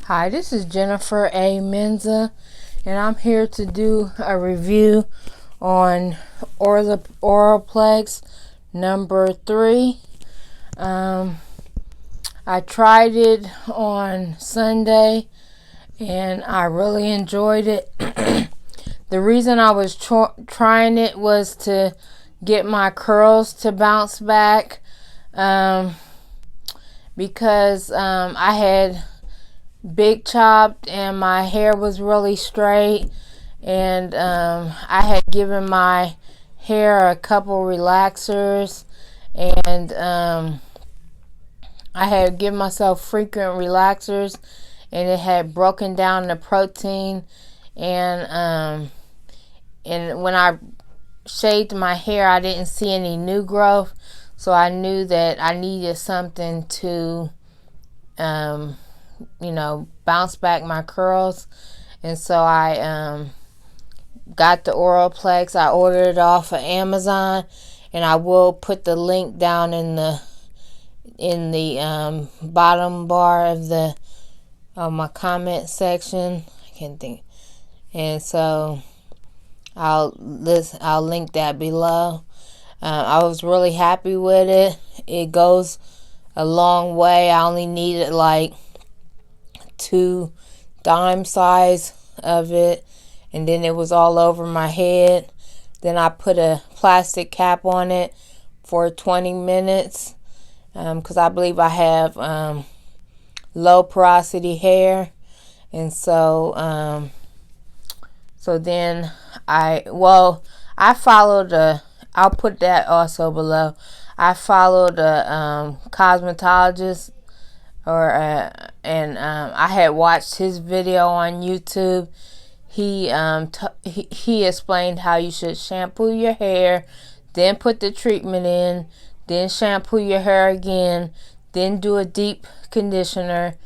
Hi, this is Jennifer A. Menza, and I'm here to do a review on OLAPLEX number 3. I tried it on Sunday, and I really enjoyed it. The reason I was trying it was to get my curls to bounce back, because I had big chopped and my hair was really straight, and I had given my hair a couple relaxers, and I had given myself frequent relaxers, and it had broken down the protein, and when I shaved my hair I didn't see any new growth, so I knew that I needed something to bounce back my curls. And so I got the OLAPLEX. I ordered it off of Amazon, and I will put the link down in the bottom bar of my comment section. I can't think. And so I'll link that below. I was really happy with it. It goes a long way. I only needed like 2 dime size of it, and then it was all over my head. Then I put a plastic cap on it for 20 minutes because I believe I have low porosity hair. And so then I followed I'll put that also below. I followed a cosmetologist, and I had watched his video on YouTube. He explained how you should shampoo your hair, then put the treatment in, then shampoo your hair again, then do a deep conditioner,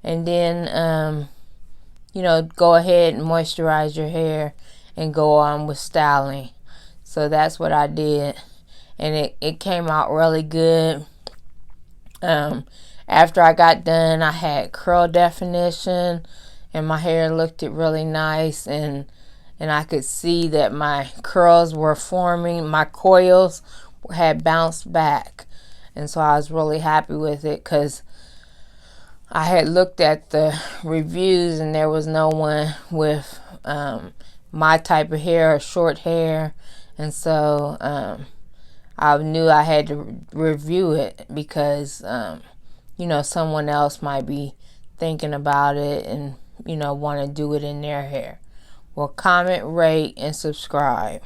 and then go ahead and moisturize your hair and go on with styling. So that's what I did, and it came out really good. After I got done, I had curl definition, and my hair looked really nice, and I could see that my curls were forming. My coils had bounced back, and so I was really happy with it because I had looked at the reviews, and there was no one with my type of hair or short hair, and so I knew I had to review it because someone else might be thinking about it and want to do it in their hair. Well, comment, rate, and subscribe.